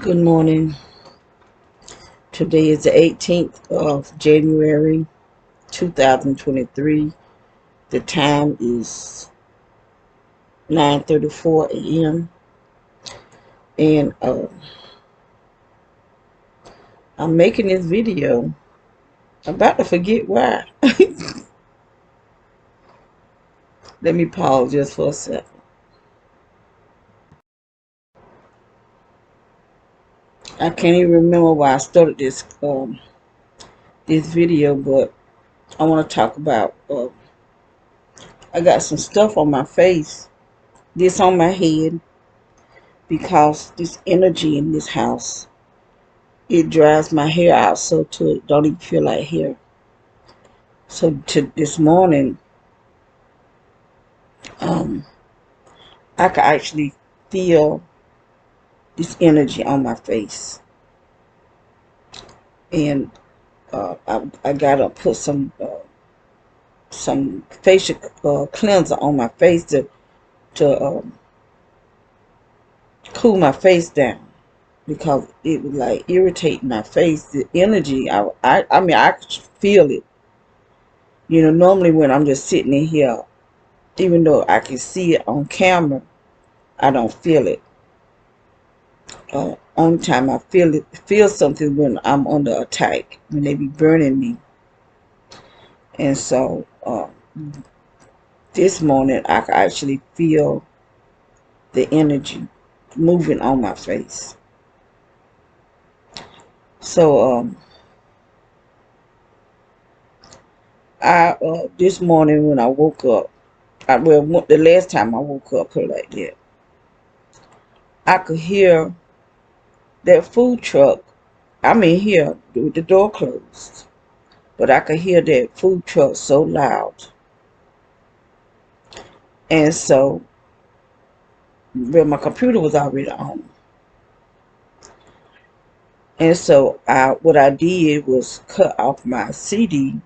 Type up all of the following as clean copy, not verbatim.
Good morning. Today is the 18th of January 2023. The time is 9:34 a.m. and I'm making this video. I'm about to forget why. Let me pause just for a second. I can't even remember why I started this video, but I want to talk about I got some stuff on my face, this on my head, because this energy in this house, it dries my hair out so to it don't even feel like hair. So to this morning, um, I could actually feel this energy on my face, and I gotta put some facial cleanser on my face to cool my face down, because it was like irritating my face. The energy, I mean, I could feel it. Normally when I'm just sitting in here, even though I can see it on camera, I don't feel it. Only time I feel something when I'm under attack, when they be burning me. And so this morning I could actually feel the energy moving on my face. So I this morning when I woke up, the last time I woke up, put it like that, I could hear that food truck. I'm in here with the door closed, but I could hear that food truck so loud. And so, well, my computer was already on. And so what I did was cut off my CD,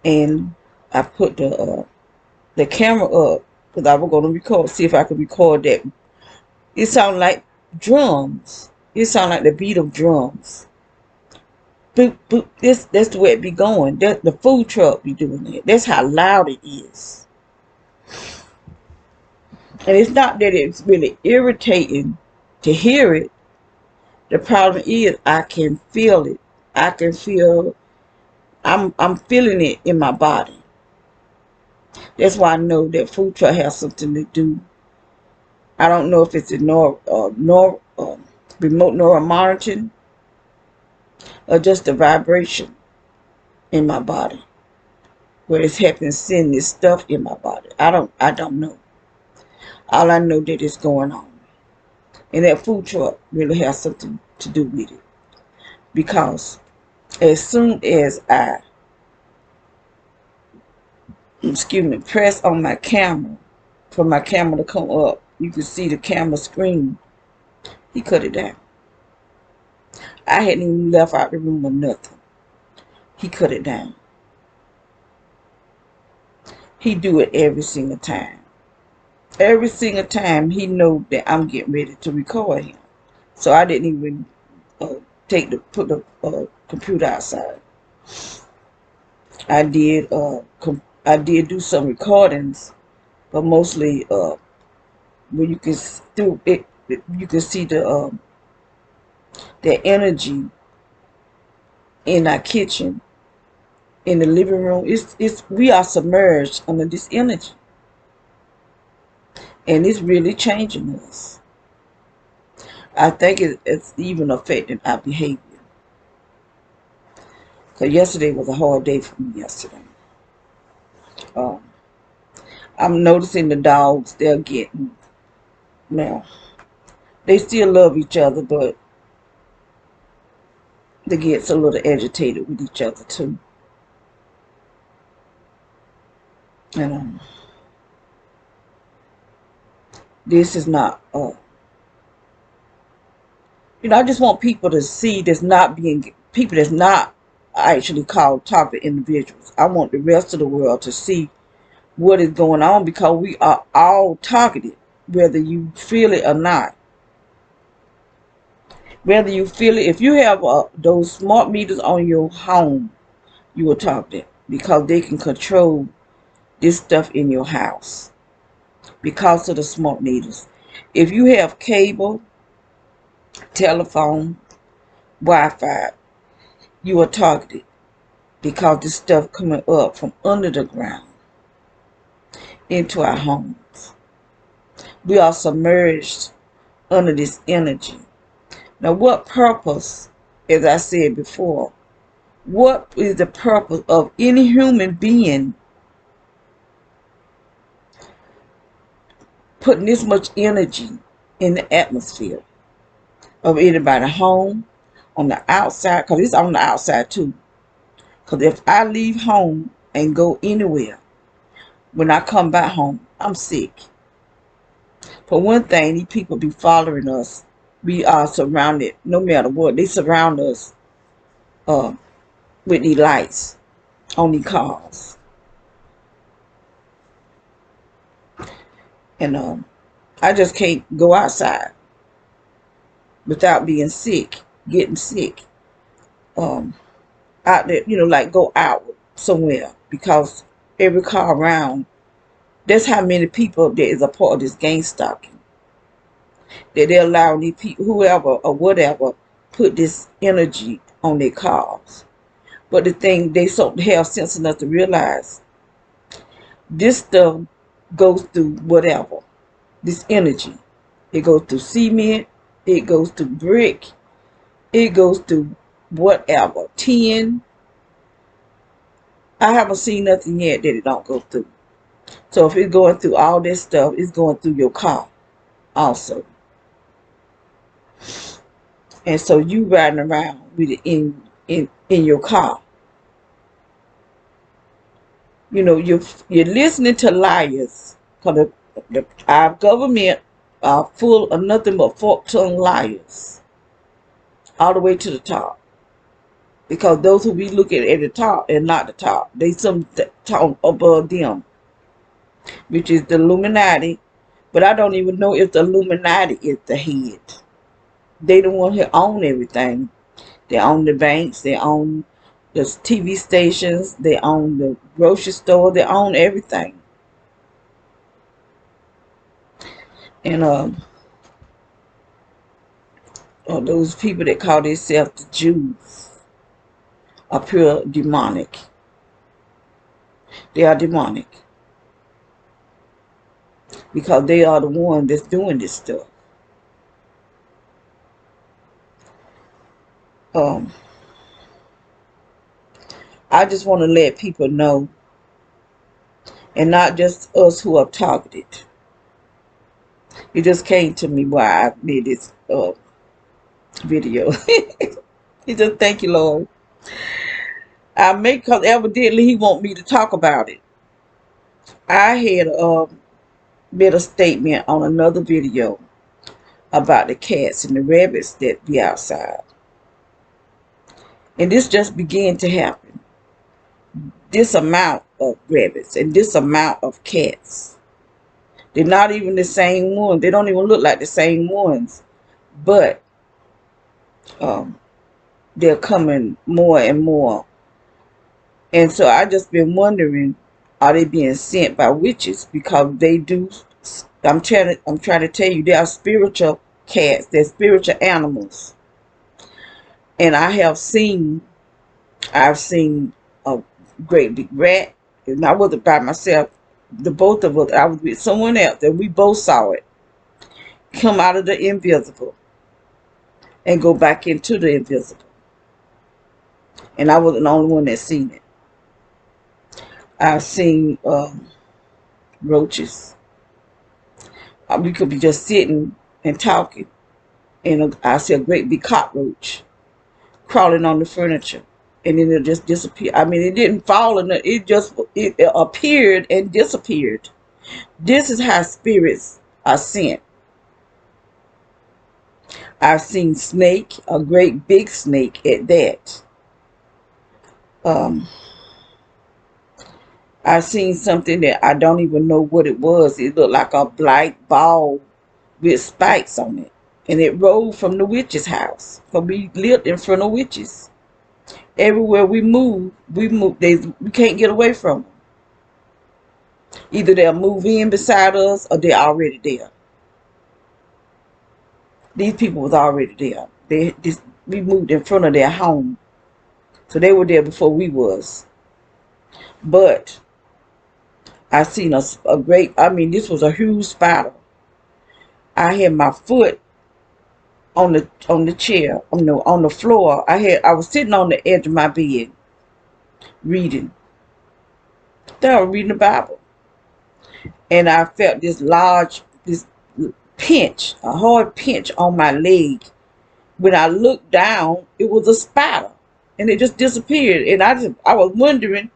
and I put the camera up, because I was going to see if I could record that. It sounded like drums. It sounded like the beat of drums. Boop, boop. That's the way it be going. The food truck be doing it. That's how loud it is. And it's not that it's really irritating to hear it. The problem is I can feel it. I can feel I'm feeling it in my body. That's why I know that food truck has something to do. I don't know if it's a remote neural monitoring, or just the vibration in my body, where it's helping send this stuff in my body. I don't know. All I know that it's going on. And that food truck really has something to do with it. Because as soon as I press on my camera, for my camera to come up, you can see the camera screen. He cut it down. I hadn't even left out the room or nothing. He cut it down. He do it every single time. Every single time he know that I'm getting ready to record him. So I didn't even put the computer outside. I did do some recordings, but mostly when you can through it, you can see the energy in our kitchen, in the living room. We are submerged under this energy, and it's really changing us. I think it's even affecting our behavior. Because yesterday was a hard day for me yesterday. Um, I'm noticing the dogs, they're getting, now, they still love each other, but they get a little agitated with each other too. And this is not, I just want people to see people that's not actually called target individuals. I want the rest of the world to see what is going on, because we are all targeted, whether you feel it or not. Whether you feel it, if you have those smart meters on your home, you will talk that because they can control this stuff in your house because of the smart meters. If you have cable, telephone, Wi-Fi, you are targeted because this stuff coming up from under the ground into our homes. We are submerged under this energy. Now, what purpose, as I said before, what is the purpose of any human being putting this much energy in the atmosphere of anybody home, on the outside? Because it's on the outside too. Because if I leave home and go anywhere, when I come back home, I'm sick. For one thing, these people be following us. We are surrounded, no matter what. They surround us uh, with these lights on these cars. And I just can't go outside without being sick, getting sick. Out there, like go out somewhere because every car around, that's how many people there is a part of this gang stalking. That they're allowing these people, whoever or whatever, put this energy on their cars. But the thing, they have sense enough to realize this stuff goes through whatever. This energy. It goes through cement, it goes through brick, it goes through whatever. Tin. I haven't seen nothing yet that it don't go through. So if it's going through all this stuff, it's going through your car also. And so you riding around with it in your car. You're listening to liars. Because our government are full of nothing but fork-tongued liars. All the way to the top. Because those who we look at the top and not the top, they some top above them, which is the Illuminati. But I don't even know if the Illuminati is the head. They the one who own everything. They own the banks, they own the TV stations, they own the grocery store, they own everything. And those people that call themselves the Jews are pure demonic. They are demonic. Because they are the one that's doing this stuff. I just want to let people know, and not just us who are targeted. It just came to me why I made this video. He just, thank you, Lord. Because evidently he want me to talk about it. I had made a statement on another video about the cats and the rabbits that be outside. And this just began to happen. This amount of rabbits and this amount of cats. They're not even the same ones. They don't even look like the same ones. But they're coming more and more. And so I just been wondering, are they being sent by witches? Because they do. I'm trying to tell you, they are spiritual cats. They're spiritual animals. And I've seen a great big rat. And I wasn't by myself. The both of us, I was with someone else, and we both saw it come out of the invisible and go back into the invisible. And I wasn't the only one that seen it. I've seen roaches. We could be just sitting and talking, and I see a great big cockroach crawling on the furniture, and then it just disappeared. I mean, it didn't fall, and it appeared and disappeared. This is how spirits are sent. I've seen snake, a great big snake at that. I've seen something that I don't even know what it was. It looked like a black ball with spikes on it. And it rolled from the witch's house. Because we lived in front of witches. Everywhere we move, we can't get away from them. Either they'll move in beside us or they're already there. These people was already there. We moved in front of their home. So they were there before we was. But I seen a great, I mean, this was a huge spider. I had my foot on the chair, on the floor. I was sitting on the edge of my bed reading. They were reading the Bible. And I felt this pinch, a hard pinch on my leg. When I looked down, it was a spider. And it just disappeared. And I was wondering,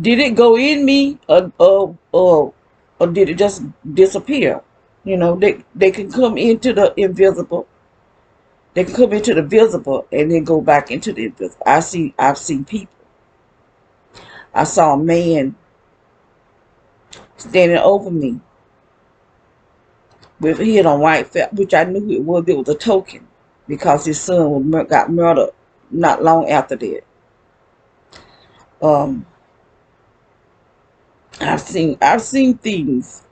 did it go in me or did it just disappear? You know, they can come into the invisible. They can come into the visible and then go back into the invisible. I've seen people. I saw a man standing over me with head on white felt, which I knew it was. It was a token because his son got murdered not long after that. I've seen things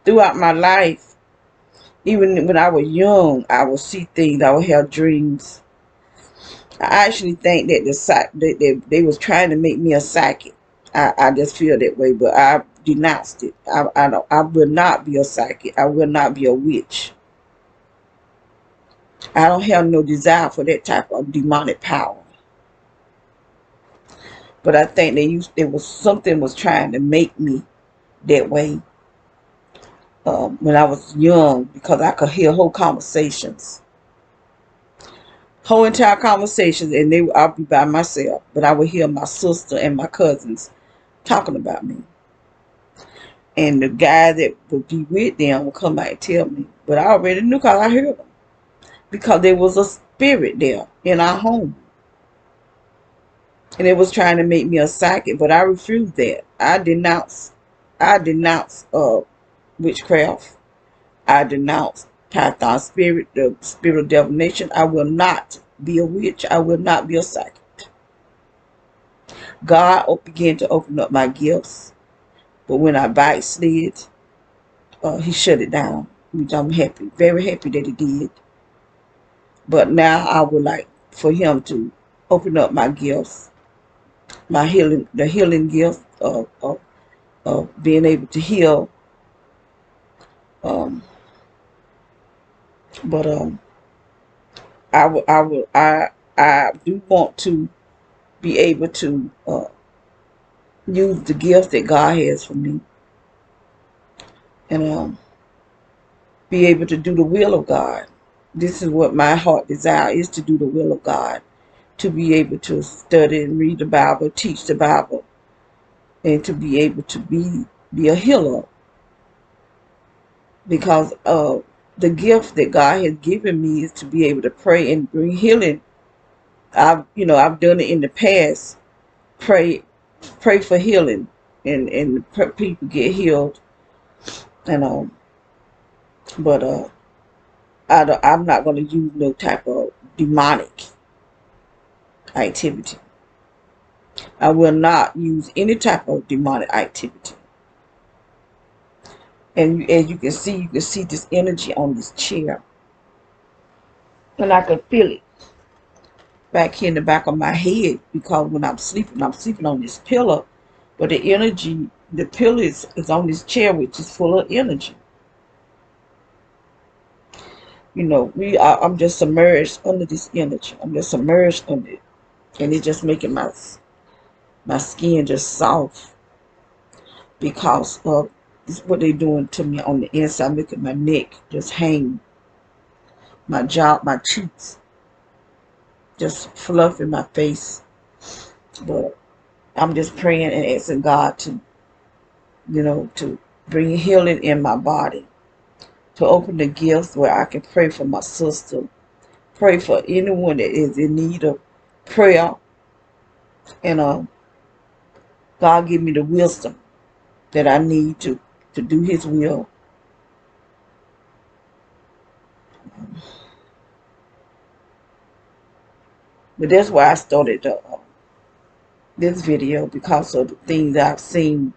throughout my life. Even when I was young, I would see things. I would have dreams. I actually think that they was trying to make me a psychic. I just feel that way, but I denounced it. I will not be a psychic. I will not be a witch. I don't have no desire for that type of demonic power. But I think something was trying to make me that way when I was young, because I could hear whole conversations. Whole entire conversations, and I'll be by myself, but I would hear my sister and my cousins talking about me. And the guy that would be with them would come out and tell me. But I already knew because I heard them. Because there was a spirit there in our home. And it was trying to make me a psychic, but I refused that. I denounce witchcraft. I denounce Python spirit, the spirit of divination. I will not be a witch. I will not be a psychic. God began to open up my gifts. But when I backslid, he shut it down, which I'm happy, very happy that he did. But now I would like for him to open up my gifts, the healing gift of being able to heal. But I do want to be able to use the gifts that God has for me, and be able to do the will of God. This is what my heart desire is, to do the will of God, to be able to study and read the Bible, teach the Bible, and to be able to be a healer. Because the gift that God has given me is to be able to pray and bring healing. I've done it in the past. Pray for healing, and people get healed. And but I'm not going to use no type of demonic activity. I will not use any type of demonic activity. And as you can see this energy on this chair. And I can feel it back here in the back of my head, because when I'm sleeping on this pillow. But the energy, the pillow is on this chair, which is full of energy. I'm just submerged under this energy. I'm just submerged under it. And it's just making my skin just soft, because of what they're doing to me on the inside. Look at my neck just hang, my jaw, my cheeks just fluffing my face. But I'm just praying and asking God to bring healing in my body, to open the gifts where I can pray for my sister, pray for anyone that is in need of prayer, and God give me the wisdom that I need to do His will. But that's why I started this video, because of the things I've seen,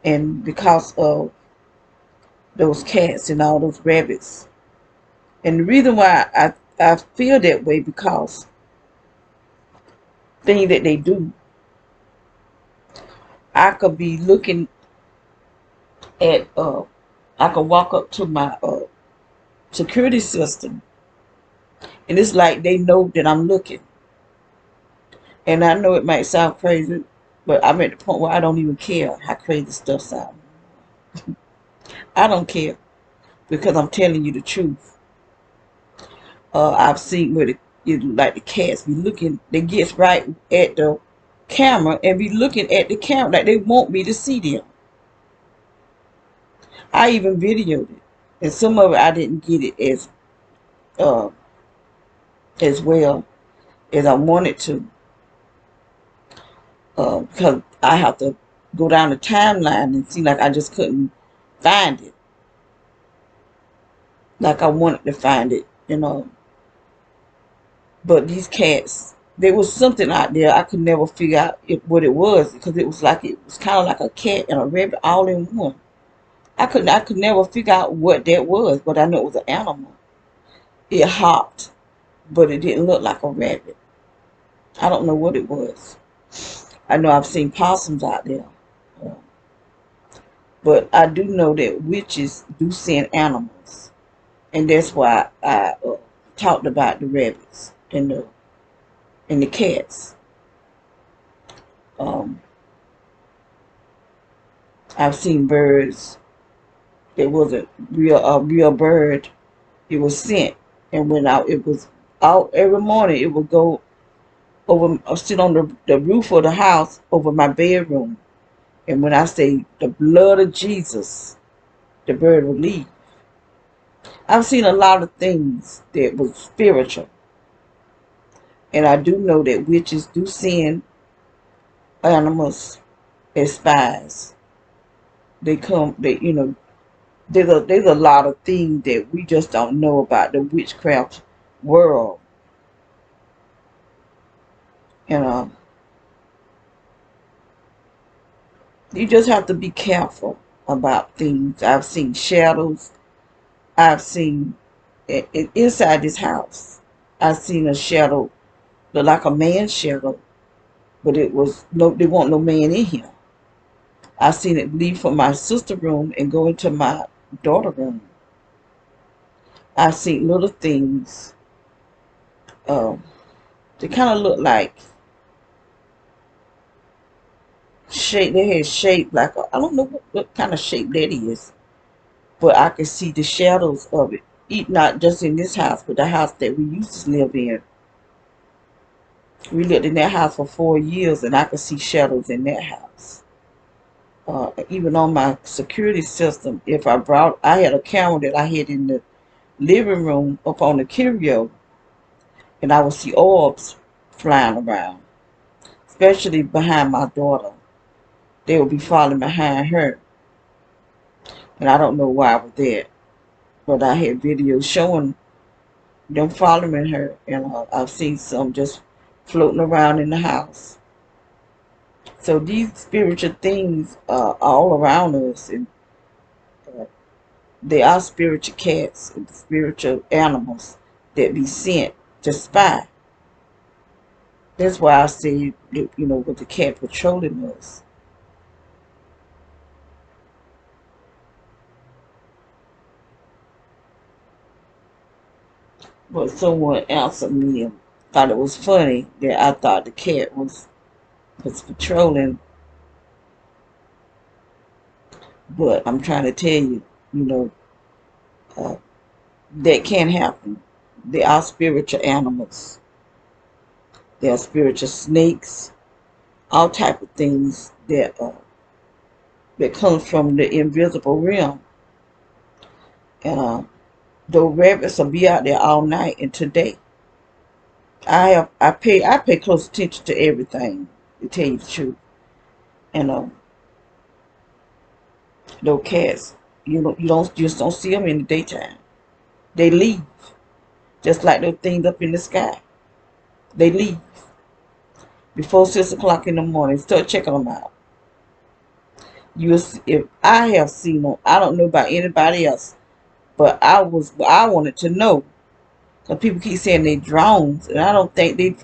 and because of those cats and all those rabbits. And the reason why I feel that way, because things that they do, I could be looking at I could walk up to my security system, and it's like they know that I'm looking. And I know it might sound crazy, but I'm at the point where I don't even care how crazy stuff sounds. I don't care, because I'm telling you the truth. I've seen where like the cats be looking, they get right at the camera and be looking at the camera like they want me to see them. I even videoed it, and some of it I didn't get it uh, as well as I wanted to, because I have to go down the timeline and see, like I just couldn't find it like I wanted to find it. But these cats, there was something out there I could never figure out what it was, because it was kind of like a cat and a rabbit all in one. I could never figure out what that was, but I know it was an animal. It hopped, but it didn't look like a rabbit. I don't know what it was. I know I've seen possums out there, uh, but I do know that witches do send animals, and that's why I talked about the rabbits and the cats. Um, I've seen birds. It wasn't a real bird. It was sent, and when it was out every morning, it would go over, sit on the roof of the house over my bedroom. And when I say the blood of Jesus, the bird would leave. I've seen a lot of things that was spiritual, and I do know that witches do send animals as spies. They come. There's a lot of things that we just don't know about the witchcraft world. And you just have to be careful about things. I've seen shadows. I've seen inside this house. I've seen a shadow look like a man's shadow, but it was no. There wasn't no man in here. I seen it leave from my sister's room and go into my daughter's room. I've seen little things. Um, they kind of look like shape. They had shape like I don't know what kind of shape that is, but I could see the shadows of it. Not just in this house, but the house that we used to live in. We lived in that house for 4 years, and I could see shadows in that house. Even on my security system, I had a camera that I had in the living room up on the curio, and I would see orbs flying around, especially behind my daughter. They would be following behind her, and I don't know why I was there, but I had videos showing them following her, and I've seen some just floating around in the house. So these spiritual things are all around us, and uh, they are spiritual cats and spiritual animals that be sent to spy. That's why I say, with the cat patrolling us. But someone answered me and thought it was funny that I thought the cat was patrolling. But I'm trying to tell you, you know, uh, that can't happen. They are spiritual animals. They are spiritual snakes, all type of things that comes from the invisible realm. And those rabbits will be out there all night and today. I pay close attention to everything, to tell you the truth. And those cats, you just don't see them in the daytime. They leave, just like those things up in the sky. They leave before 6 o'clock in the morning. Start checking them out. If I have seen them, I don't know about anybody else, but I wanted to know, because people keep saying they drones, and I don't think they.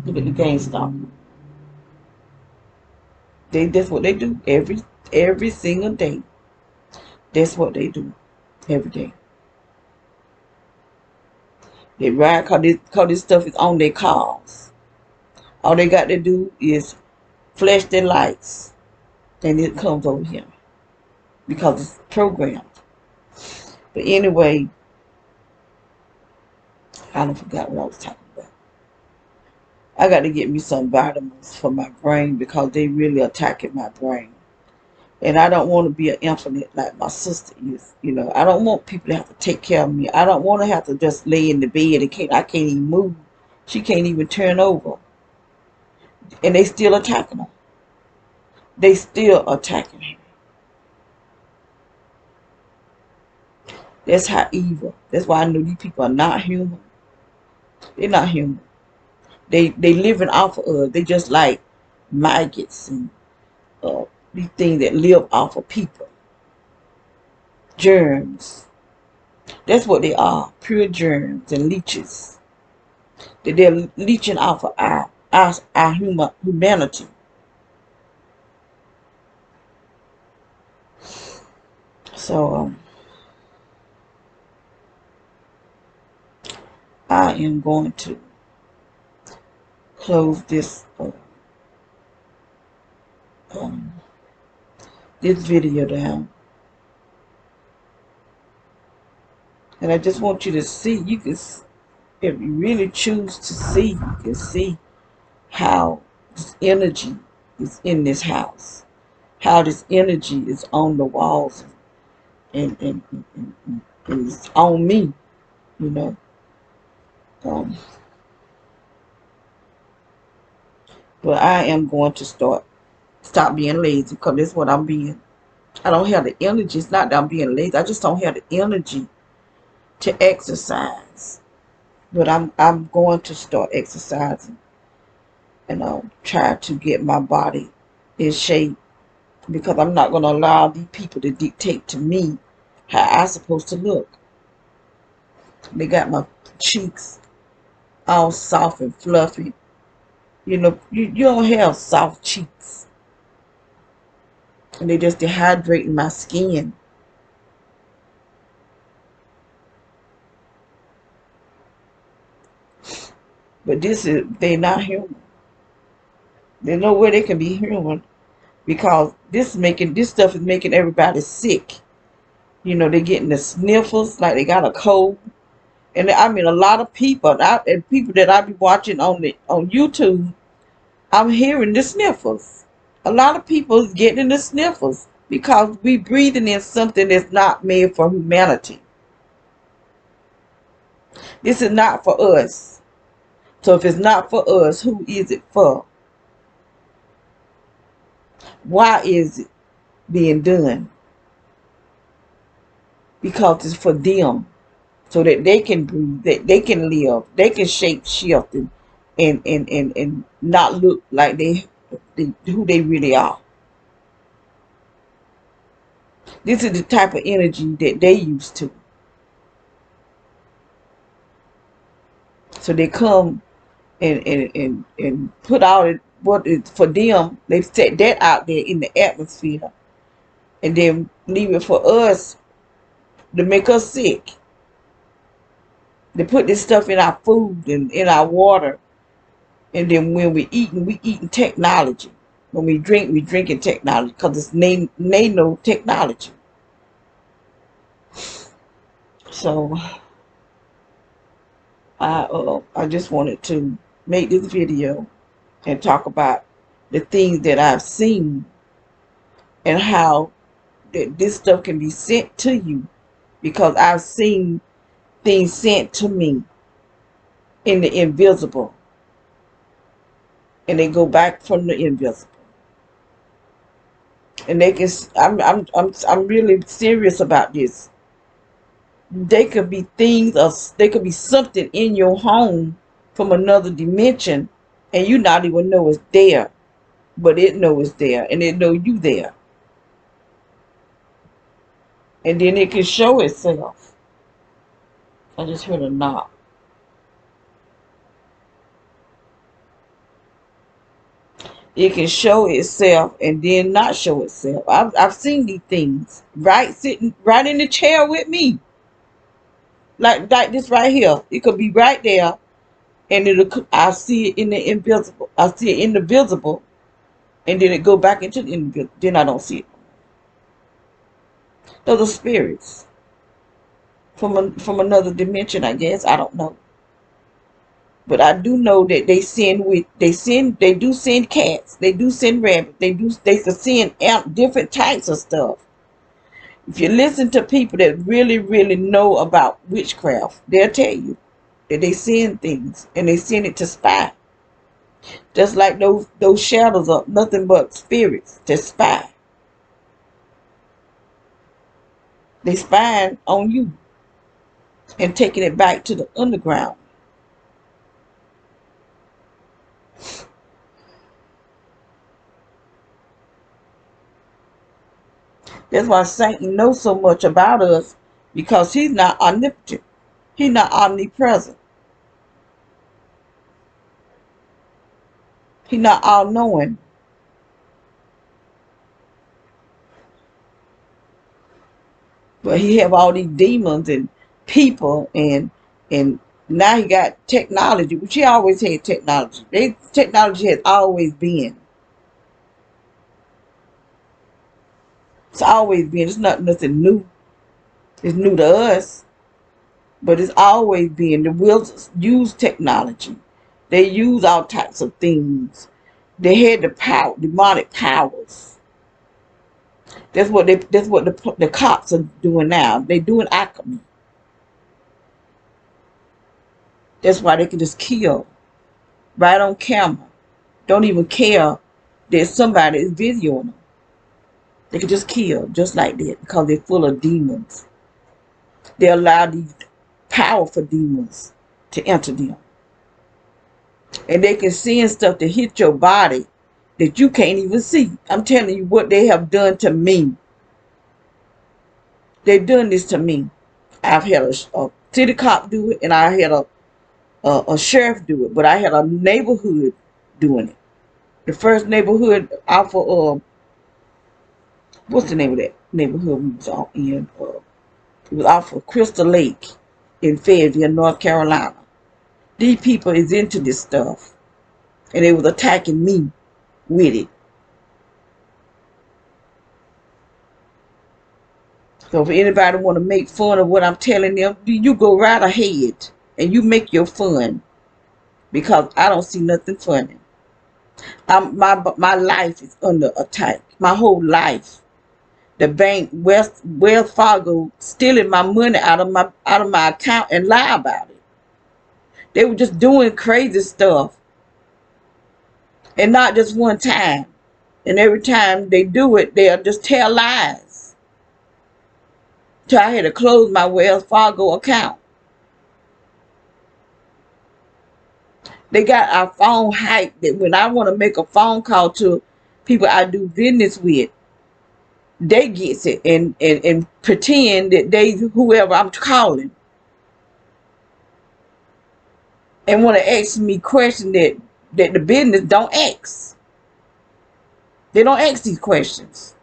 Look at the GameStop. That's what they do every single day. That's what they do every day. They ride cause this stuff is on their cars. All they got to do is flash their lights, and it comes over here because it's programmed. But anyway, I don't forgot what I was talking about. I got to get me some vitamins for my brain because they really attacking my brain. And I don't want to be an infinite like my sister is. You know, I don't want people to have to take care of me. I don't want to have to just lay in the bed and I can't even move. She can't even turn over. And they still attacking her. They still attacking her. That's how evil. That's why I know these people are not human. They're not human. They living off of us. They just like maggots and these things that live off of people. Germs. That's what they are. Pure germs and leeches. That they're leeching off of our humanity. So I am going to close this this video down, and I just want you to see. You can, if you really choose to see, you can see how this energy is in this house, how this energy is on the walls, and it's on me, you know. But I am going to stop being lazy, because that's what I'm being. I don't have the energy. It's not that I'm being lazy. I just don't have the energy to exercise. But I'm going to start exercising, and try to get my body in shape, because I'm not going to allow these people to dictate to me how I'm supposed to look. They got my cheeks all soft and fluffy. You know, you don't have soft cheeks. And they just dehydrating my skin. But they're not human. There's no way they can be human, because this stuff is making everybody sick. You know, they're getting the sniffles like they got a cold. And I mean, a lot of people, and people that I be watching on YouTube, I'm hearing the sniffles. A lot of people is getting the sniffles because we breathing in something that's not made for humanity. This is not for us. So if it's not for us, who is it for? Why is it being done? Because it's for them, so that they can breathe, that they can live, they can shape shift and not look like they who they really are. This is the type of energy that they used to. So they come and put out what is for them. They set that out there in the atmosphere, and then leave it for us to make us sick. They put this stuff in our food and in our water, and then when we eating technology. When we drinking technology, because it's nano technology. So I just wanted to make this video and talk about the things that I've seen, and how that this stuff can be sent to you, because I've seen things sent to me in the invisible, and they go back from the invisible. And they can. I'm really serious about this. They could be things, or they could be something in your home from another dimension, and you not even know it's there, but it know it's there, and it know you there, and then it can show itself. I just heard a knock. It can show itself and then not show itself. I've seen these things right sitting right in the chair with me, like this right here. It could be right there, and I see it in the invisible. I see it in the visible, and then it go back into the invisible. Then I don't see it. Those are spirits from another dimension, I guess. I don't know, but I do know that they do send cats, they do send rabbits, they send different types of stuff. If you listen to people that really, really know about witchcraft, they'll tell you that they send things and they send it to spy. Just like those shadows are nothing but spirits to spy. They spying on you and taking it back to the underground. That's why Satan knows so much about us, because he's not omnipotent. He's not omnipresent. He's not all-knowing. But he have all these demons and people, and now he got technology, which he always had technology. Technology has always been. It's always been. It's not nothing new. It's new to us, but it's always been. The wizards use technology. They use all types of things. They had the power, demonic powers. That's what the cops are doing now. They're doing alchemy. That's why they can just kill right on camera. Don't even care that somebody is videoing them. They can just kill just like that because they're full of demons. They allow these powerful demons to enter them. And they can send stuff to hit your body that you can't even see. I'm telling you what they have done to me. They've done this to me. I've had a city cop do it, and I had a sheriff do it, but I had a neighborhood doing it. The first neighborhood off of what's the name of that neighborhood we was on in? It was off of Crystal Lake in Fayetteville, North Carolina. These people is into this stuff, and they was attacking me with it. So if anybody want to make fun of what I'm telling them, you go right ahead and you make your fun, because I don't see nothing funny. My life is under attack. My whole life. The bank, Wells Fargo, stealing my money out of my account and lie about it. They were just doing crazy stuff, and not just one time. And every time they do it, they'll just tell lies. So I had to close my Wells Fargo account. They got our phone hacked that when I want to make a phone call to people I do business with, they gets it and pretend that they whoever I'm calling, and want to ask me questions that the business don't ask. They don't ask these questions.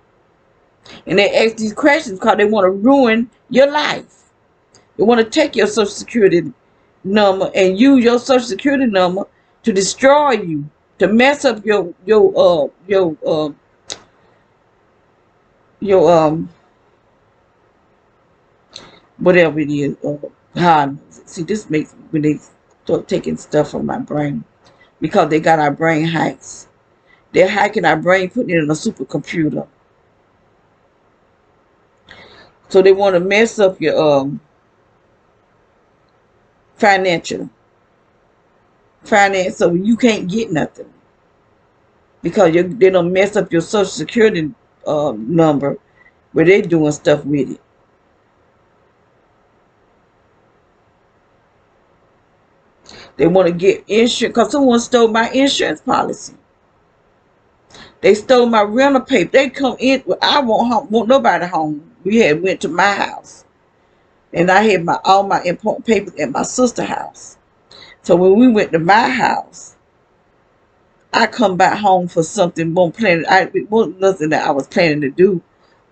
And they ask these questions because they want to ruin your life. They want to take your social security number and use your social security number to destroy you, to mess up your whatever it is. See, this makes when they start taking stuff from my brain, because they got our brain hacks. They're hacking our brain, putting it in a supercomputer. So they want to mess up your finance, so you can't get nothing, because they don't mess up your social security number, where they doing stuff with it. They want to get insurance because someone stole my insurance policy. They stole my rental paper. They come in. I want nobody home. We had went to my house, and I had all my important papers at my sister's house. So when we went to my house, I come back home for something. It wasn't nothing that I was planning to do,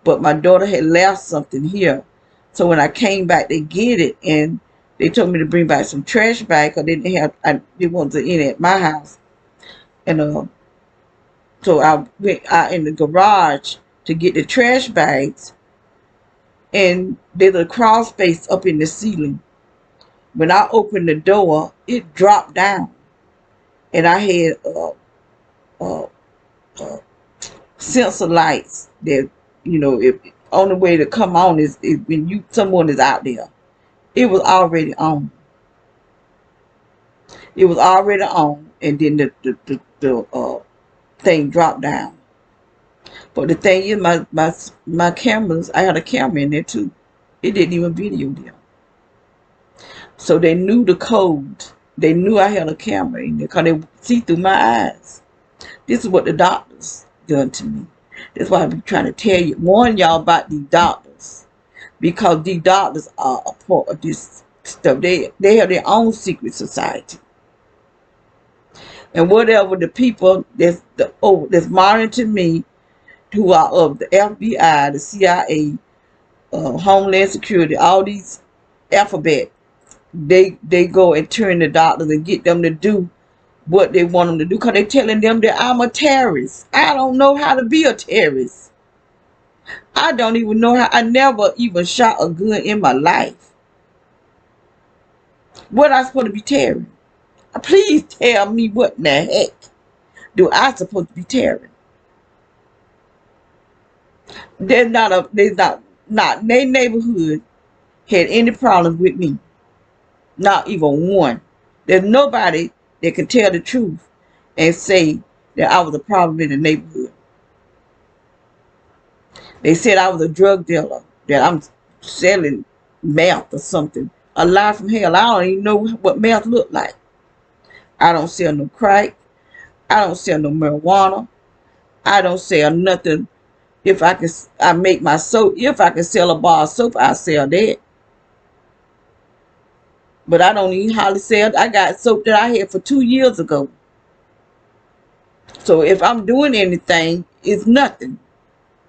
but my daughter had left something here. So when I came back to get it, and they told me to bring back some trash bags because they wasn't in at my house, and so I went out in the garage to get the trash bags, and there's a crawl space up in the ceiling. When I opened the door, it dropped down, and I had uh, sensor lights that, if only way to come on is when someone is out there. It was already on. It was already on, and then the thing dropped down. But the thing is, my cameras, I had a camera in there too. It didn't even video them. So they knew the code. They knew I had a camera in there because they see through my eyes. This is what the doctors done to me. That's why I'm trying to warn y'all about these doctors. Because these doctors are a part of this stuff. They have their own secret society. And whatever the people that's monitoring me, who are of the FBI, the CIA, Homeland Security, all these alphabet, they go and turn the doctors and get them to do what they want them to do because they're telling them that I'm a terrorist. I don't know how to be a terrorist. I don't even know how. I never even shot a gun in my life. What am I supposed to be tearing? Please tell me what in the heck do I supposed to be tearing? There's not their neighborhood had any problems with me. Not even one. There's nobody that can tell the truth and say that I was a problem in the neighborhood. They said I was a drug dealer, that I'm selling meth or something. A lie from hell. I don't even know what meth looked like. I don't sell no crack. I don't sell no marijuana. I don't sell nothing. If I make my soap. If I can sell a bar of soap, I sell that. But I don't even hardly sell. I got soap that I had for 2 years ago. So if I'm doing anything, it's nothing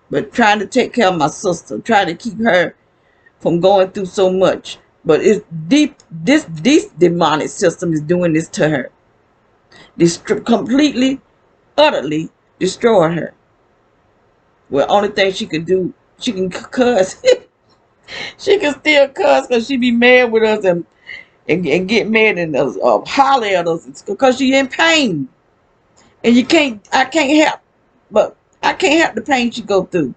but trying to take care of my sister, trying to keep her from going through so much. But it's deep. This demonic system is doing this to her. Completely, utterly destroy her. Well, only thing she can do, she can cuss. She can still cuss because she be mad with us and get mad and holler at us because she in pain. And I can't help the pain she go through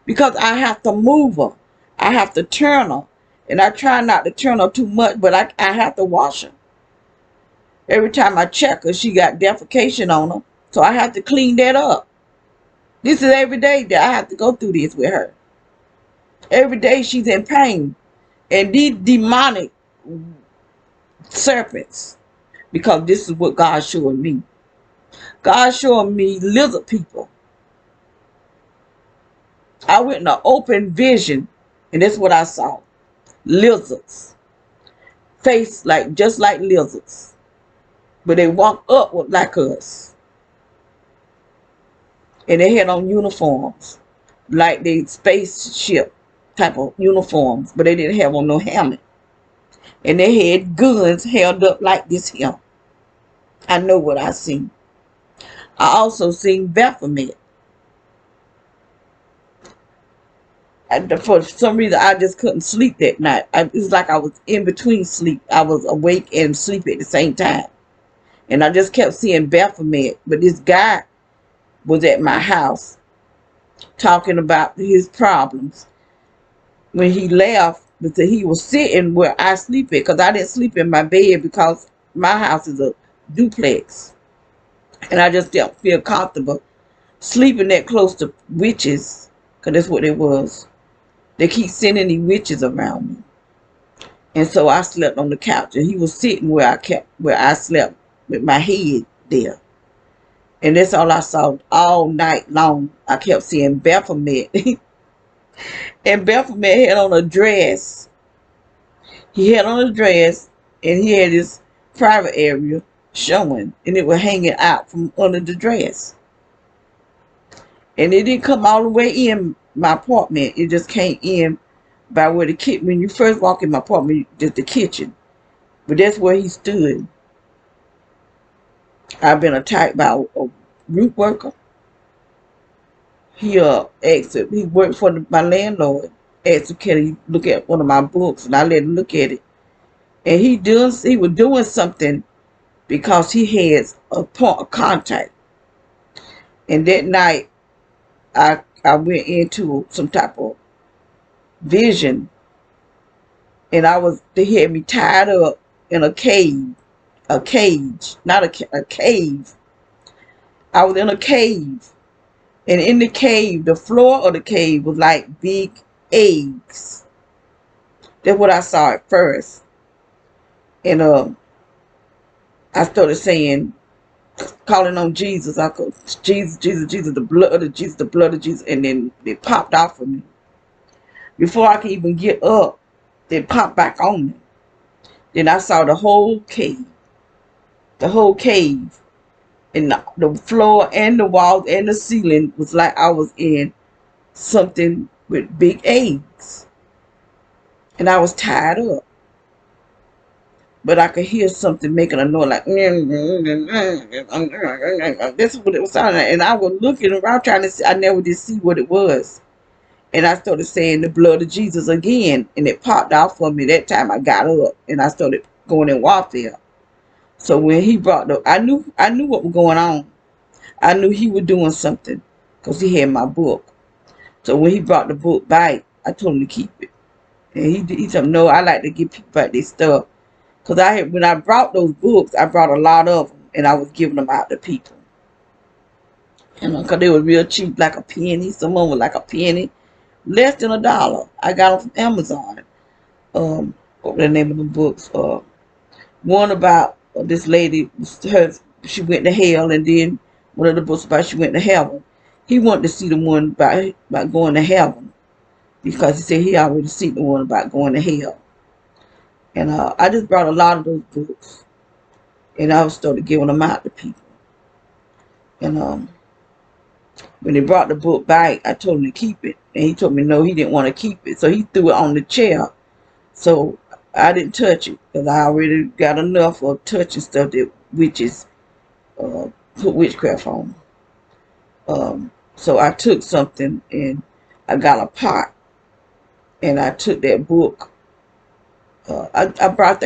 because I have to move her. I have to turn her. And I try not to turn her too much, but I have to wash her. Every time I check her, she got defecation on her. So I have to clean that up. This is every day that I have to go through this with her. Every day she's in pain. And these demonic serpents, because this is what God showed me. God showed me lizard people. I went in an open vision, and that's what I saw. Lizards. Face just like lizards. But they walk upward like us. And they had on uniforms. Like they spaceship type of uniforms. But they didn't have on no helmet. And they had guns held up like this here. I know what I seen. I also seen Baphomet. For some reason, I just couldn't sleep that night. It was like I was in between sleep. I was awake and sleep at the same time. And I just kept seeing Baphomet. But this guy was at my house talking about his problems. When he left, he was sitting where I sleep at because I didn't sleep in my bed because my house is a duplex. And I just didn't feel comfortable sleeping that close to witches because that's what it was. They keep sending these witches around me. And so I slept on the couch, and he was sitting where I slept with my head there. And that's all I saw all night long. I kept seeing Baphomet. And Baphomet had on a dress. He had on a dress, and he had his private area showing, and it was hanging out from under the dress. And it didn't come all the way in my apartment. It just came in by where the kitchen, when you first walk in my apartment, just the kitchen. But that's where he stood. I've been attacked by a root worker. He he worked for my landlord. Asked him, can he look at one of my books, and I let him look at it. And he was doing something because he had a point of contact. And that night, I went into some type of vision, and they had me tied up in a cage, not a cave. I was in a cave, and in the cave, the floor of the cave was like big eggs. That's what I saw at first. And I started saying, calling on Jesus. I go, Jesus, Jesus, Jesus, the blood of Jesus, the blood of Jesus. And then it popped off of me. Before I could even get up, it popped back on me. Then I saw the whole cave. The whole cave. And the floor and the walls and the ceiling was like I was in something with big eggs. And I was tied up. But I could hear something making a noise like, this is what it was sounding like. And I was looking around trying to see, I never did see what it was. And I started saying the blood of Jesus again. And it popped out for me. That time I got up and I started going in warfare. So when he brought I knew what was going on. I knew he was doing something because he had my book. So when he brought the book back, I told him to keep it. And he told me, no, I like to give people back their stuff. Because when I brought those books, I brought a lot of them, and I was giving them out to people. And because they were real cheap, like a penny. Some of them were like a penny, less than $1. I got them from Amazon. What was the name of the books? One about this lady, she went to hell, and then one of the books about she went to heaven. He wanted to see the one about going to heaven, because he said he already seen the one about going to hell. And I just brought a lot of those books, and I started giving them out to people. And when they brought the book back, I told him to keep it, and he told me no, he didn't want to keep it, so he threw it on the chair. So I didn't touch it, because I already got enough of touching stuff that witches put witchcraft on. So I took something, and I got a pot, and I took that book. I think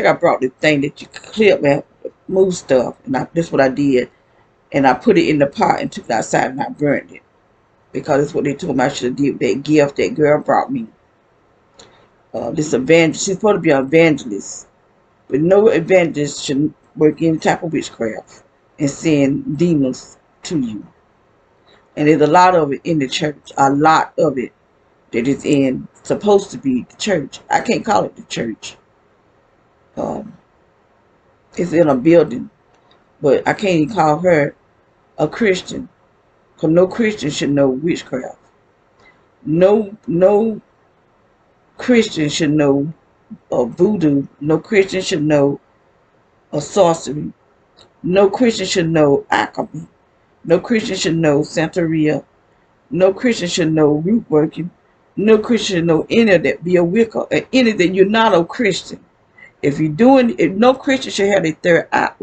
I brought the thing that you clip and move stuff, and that's what I did. And I put it in the pot and took it outside, and I burned it, because that's what they told me I should have did with that gift that girl brought me. This evangelist, she's supposed to be an evangelist, but no evangelist should work any type of witchcraft and send demons to you. And there's a lot of it in the church, a lot of it that is supposed to be the church. I can't call it the church. It's in a building, but I can't even call her a Christian, because no Christian should know witchcraft. No Christian should know voodoo. No Christian should know sorcery. No Christian should know alchemy. No Christian should know Santeria. No Christian should know root working. No Christian should know any of that. Be a Wicca or anything. You're not a Christian. If no Christian should have their third eye,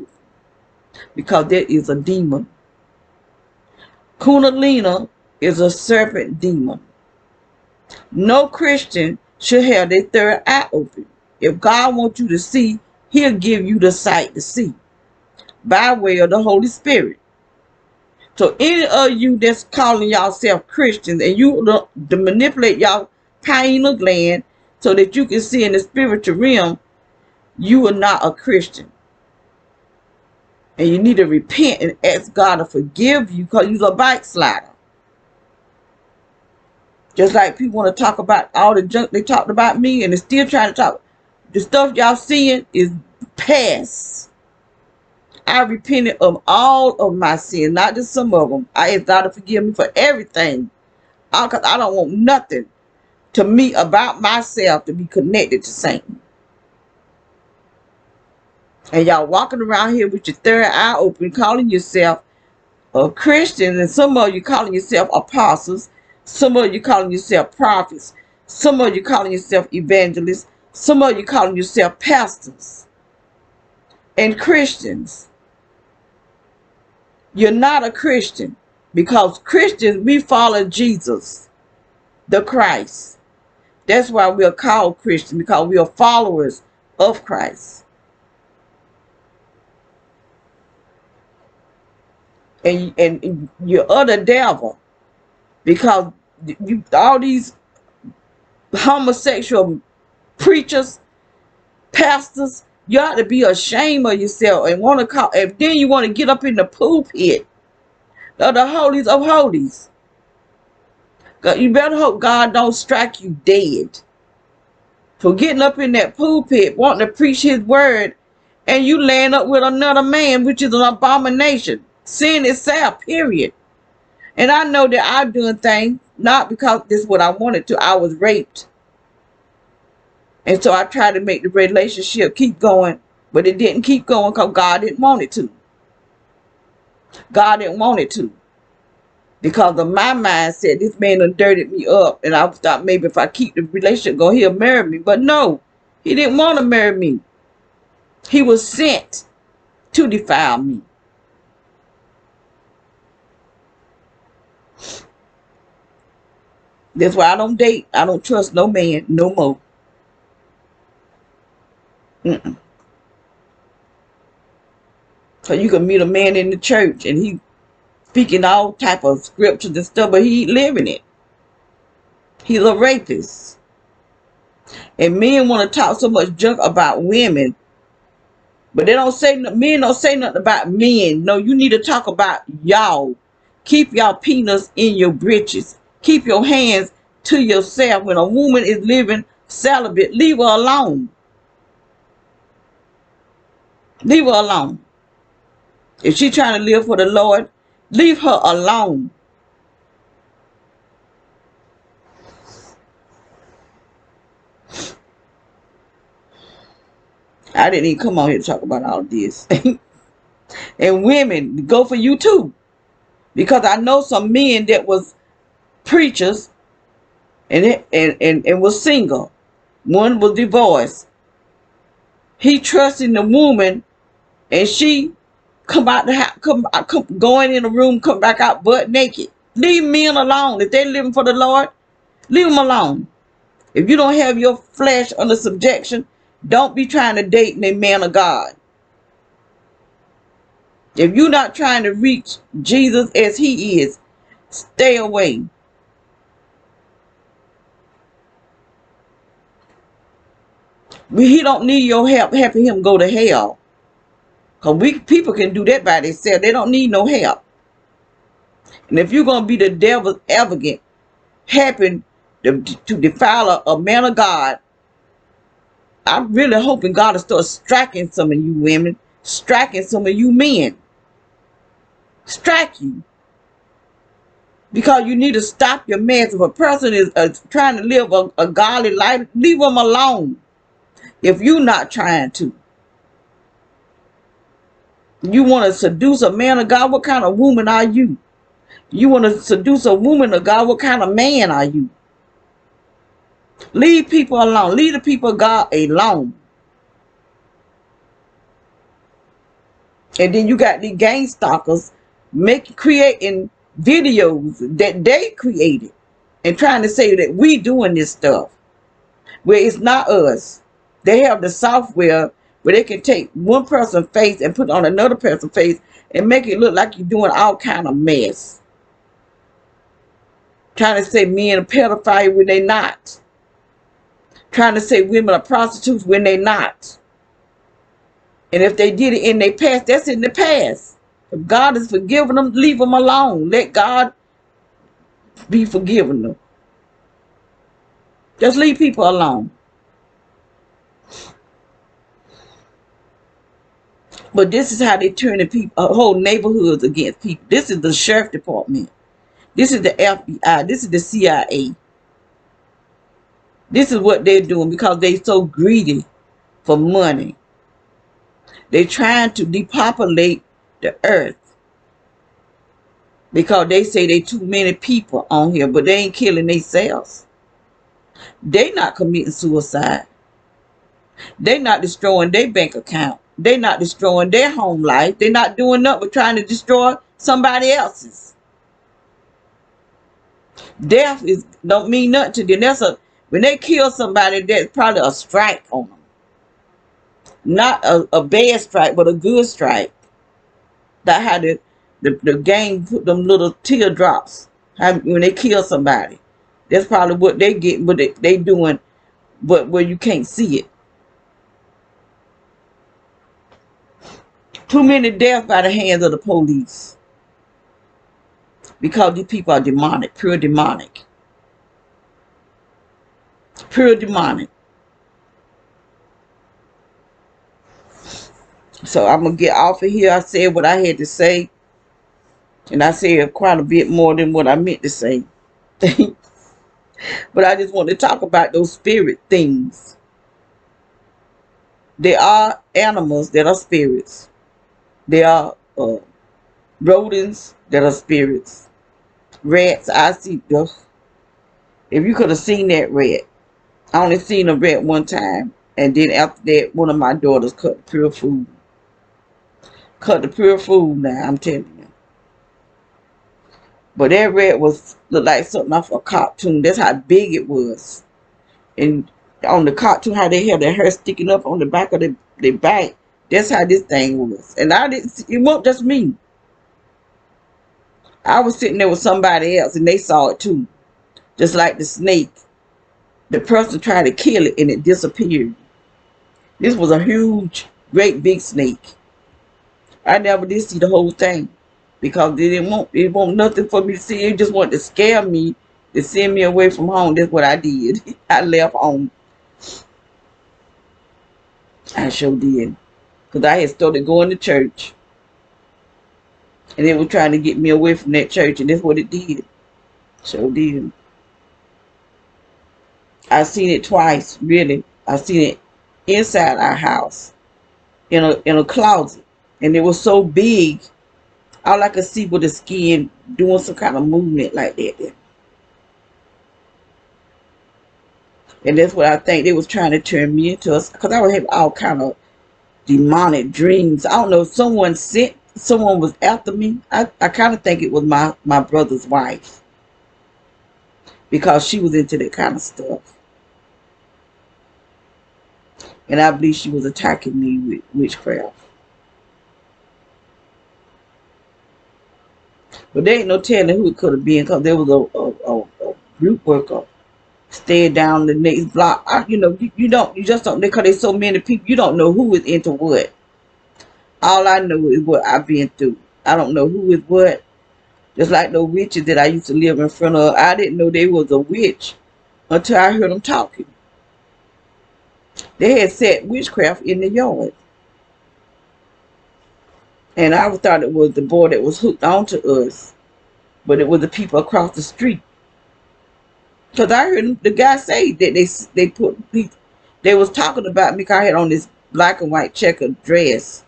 because that is a demon. Kundalini is a serpent demon. No Christian should have their third eye open. If God wants you to see, he'll give you the sight to see by way of the Holy Spirit. So any of you that's calling yourself Christians, and you to manipulate y'all pineal gland so that you can see in the spiritual realm, you are not a Christian. And you need to repent and ask God to forgive you, because you're a backslider. Just like people want to talk about all the junk they talked about me, and they're still trying to talk. The stuff y'all seeing is past. I repented of all of my sins, not just some of them. I asked God to forgive me for everything. Because I don't want nothing to me about myself to be connected to Satan. And y'all walking around here with your third eye open, calling yourself a Christian, and some of you calling yourself apostles, some of you calling yourself prophets, some of you calling yourself evangelists, some of you calling yourself pastors and Christians. You're not a Christian, because Christians, we follow Jesus, the Christ. That's why we are called Christian, because we are followers of Christ. And you're the devil, because you, all these homosexual preachers, pastors, you ought to be ashamed of yourself and want to call, and then you want to get up in the pulpit of the holies of holies. You better hope God don't strike you dead for getting up in that pulpit wanting to preach his word, and you land up with another man, which is an abomination. Sin itself, period. And I know that I've done things, not because this is what I wanted to. I was raped. And so I tried to make the relationship keep going, but it didn't keep going because God didn't want it to. God didn't want it to. Because of my mindset, this man done dirted me up, and I thought maybe if I keep the relationship going, he'll marry me. But no, he didn't want to marry me. He was sent to defile me. That's why I don't date. I don't trust no man no more. Because you can meet a man in the church and he speaking all type of scriptures and stuff, but he ain't living it. He's a rapist. And men want to talk so much junk about women, but they don't say, men don't say nothing about men. No, you need to talk about y'all. Keep y'all penis in your britches. Keep your hands to yourself. When a woman is living celibate, leave her alone. Leave her alone. If she's trying to live for the Lord, leave her alone. I didn't even come on here to talk about all this. And women, go for you too. Because I know some men that was preachers and was single. One was divorced. He trusting the woman, and she come out the house, going in the room, come back out butt naked. Leave men alone. If they're living for the Lord, leave them alone. If you don't have your flesh under subjection, don't be trying to date a man of God. If you're not trying to reach Jesus as he is, stay away. He don't need your help helping him go to hell. Because people can do that by themselves. They don't need no help. And if you're going to be the devil's advocate, helping to defile a man of God, I'm really hoping God will start striking some of you women, striking some of you men. Strike you. Because you need to stop your mess. If a person is trying to live a godly life, leave them alone. If you're not trying to. You want to seduce a man of God, what kind of woman are you? You want to seduce a woman of God, what kind of man are you? Leave people alone. Leave the people of God alone. And then you got the gang stalkers creating videos that they created and trying to say that we doing this stuff. Where it's not us. They have the software where they can take one person's face and put on another person's face and make it look like you're doing all kind of mess. Trying to say men are pedophiles when they not. Trying to say women are prostitutes when they not. And if they did it in their past, that's in the past. If God has forgiven them, leave them alone. Let God be forgiving them. Just leave people alone. But this is how they turn the people, whole neighborhoods against people. This is the sheriff department. This is the FBI. This is the CIA. This is what they're doing because they're so greedy for money. They're trying to depopulate the earth because they say they too many people on here, but they ain't killing themselves. They not committing suicide. They not destroying their bank account. They not destroying their home life. They not doing nothing but trying to destroy somebody else's. Death is don't mean nothing to them. When they kill somebody, that's probably a strike on them. Not a bad strike, but a good strike. That how the gang put them little teardrops when they kill somebody. That's probably what they get, but they doing, but where you can't see it. Too many deaths by the hands of the police because these people are demonic, pure demonic, pure demonic. So I'm gonna get off of here. I said what I had to say, and I said quite a bit more than what I meant to say. But I just want to talk about those spirit things. There are animals that are spirits. There are rodents that are spirits. Rats, I see. Ugh. If you could have seen that rat, I only seen a rat one time, and then after that, one of my daughters cut the pure food. Cut the pure food now, I'm telling you. But that rat looked like something off a cartoon. That's how big it was. And on the cartoon, how they had their hair sticking up on the back of their back. That's how this thing was. And it wasn't just me. I was sitting there with somebody else and they saw it too. Just like the snake. The person tried to kill it and it disappeared. This was a huge, great big snake. I never did see the whole thing because they didn't want nothing for me to see. It just wanted to scare me, to send me away from home. That's what I did. I left home. I sure did. Because I had started going to church. And they were trying to get me away from that church. And that's what it did. Sure did. I seen it twice, really. I seen it inside our house. In a closet. And it was so big. All I could see was the skin doing some kind of movement like that. And that's what I think they was trying to turn me into. Because I would have all kind of demonic dreams. I don't know. Someone was after me. I kind of think it was my brother's wife. Because she was into that kind of stuff. And I believe she was attacking me with witchcraft. But there ain't no telling who it could have been because there was a group worker staying down the next block. You just don't, because there's so many people, you don't know who is into what. All I know is what I've been through. I don't know who is what. Just like the witches that I used to live in front of. I didn't know they was a witch until I heard them talking. They had set witchcraft in the yard. And I thought it was the boy that was hooked onto us. But it was the people across the street. Because I heard the guy say that they was talking about me because I had on this black and white checkered dress.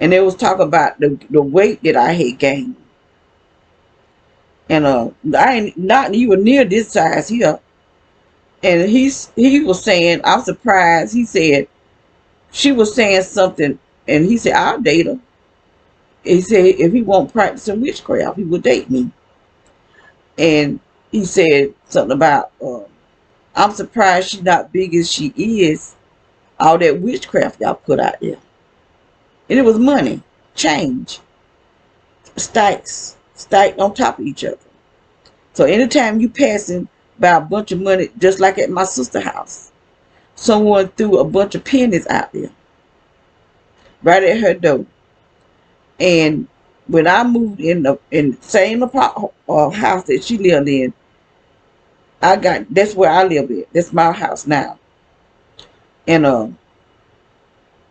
And they was talking about the weight that I had gained. And I ain't not even near this size here. And he was saying, I'm surprised. He said, she was saying something. And he said, I'll date her. He said, if he won't practice some witchcraft, he would date me. And he said something about, I'm surprised she's not big as she is. All that witchcraft y'all put out there. And it was money, change, stacks on top of each other. So anytime you passing by a bunch of money, just like at my sister's house, someone threw a bunch of pennies out there, right at her door. And when I moved in the same house that she lived in, that's where I live at. That's my house now. And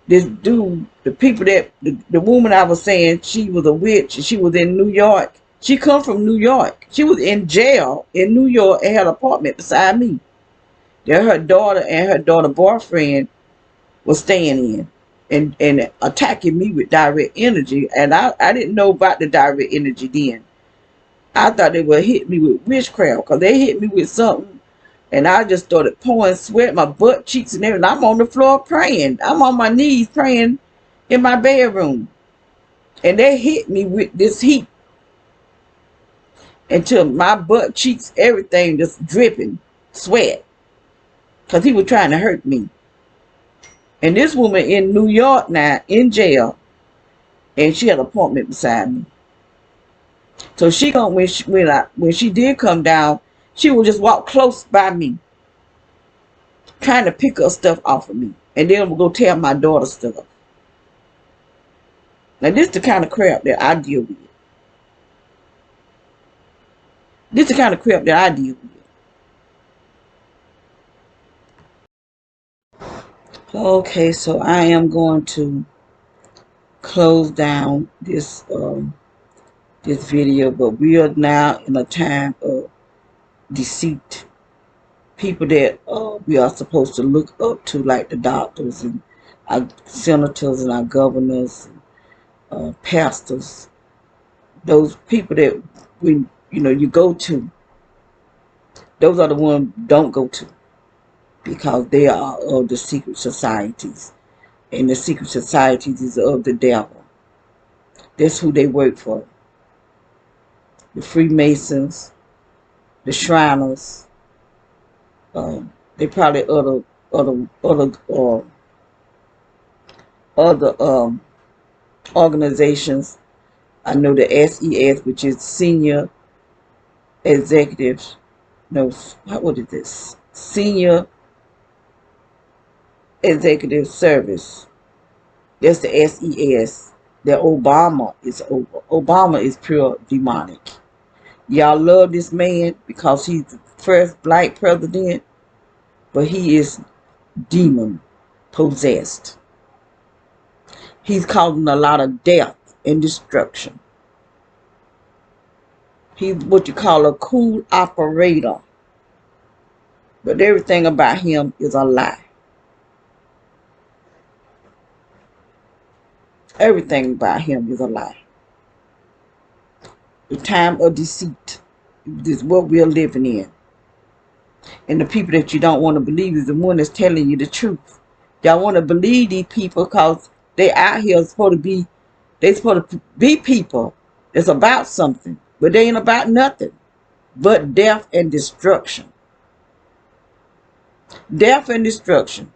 this dude, the people that the woman I was saying she was a witch and she was in New York. She come from New York. She was in jail in New York and had an apartment beside me. That her daughter and her daughter boyfriend was staying in and attacking me with direct energy. And I didn't know about the direct energy then. I thought they would hit me with witchcraft because they hit me with something. And I just started pouring sweat, my butt cheeks and everything. I'm on the floor praying. I'm on my knees praying in my bedroom. And they hit me with this heat until my butt cheeks, everything just dripping sweat. Because he was trying to hurt me. And this woman in New York now, in jail, and she had an appointment beside me. So she gonna when she did come down, she would just walk close by me, trying to pick up stuff off of me, and then we'll go tell my daughter stuff. Now this is the kind of crap that I deal with. This is the kind of crap that I deal with. Okay, so I am going to close down this this video, but we are now in a time of deceit. People that we are supposed to look up to, like the doctors and our senators and our governors, pastors, those people that we you go to, those are the ones don't go to, because they are of the secret societies, and the secret societies is of the devil. That's who they work for. The Freemasons, the Shriners, they probably other organizations. I know the SES, which is Senior Executive. No, what is this? Senior Executive Service. That's the SES. That Obama is over. Obama is pure demonic. Y'all love this man because he's the first black president, but he is demon possessed. He's causing a lot of death and destruction. He's what you call a cool operator. But everything about him is a lie. Everything about him is a lie. The time of deceit is what we're living in. And the people that you don't want to believe is the one that's telling you the truth. Y'all want to believe these people because they out here supposed to be people that's about something. But they ain't about nothing but death and destruction. Death and destruction.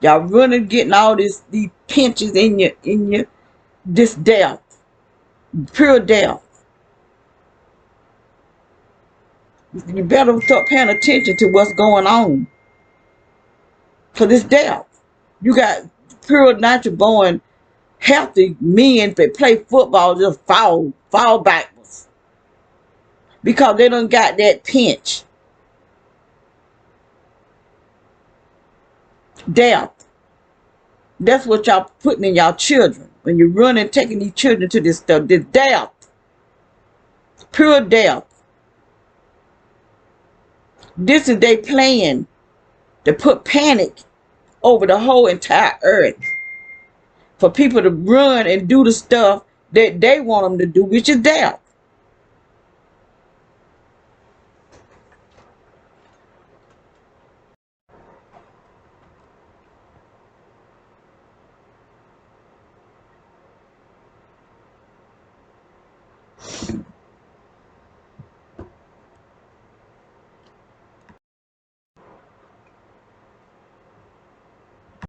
Y'all running, getting all these pinches in your this death. Pure death. You better start paying attention to what's going on. For this death. You got pure natural born healthy men that play football just fall backwards. Because they done got that pinch. Death. That's what y'all putting in y'all children. When you're running, taking these children to this stuff. This death. Pure death. This is they plan to put panic over the whole entire earth. For people to run and do the stuff that they want them to do, which is death.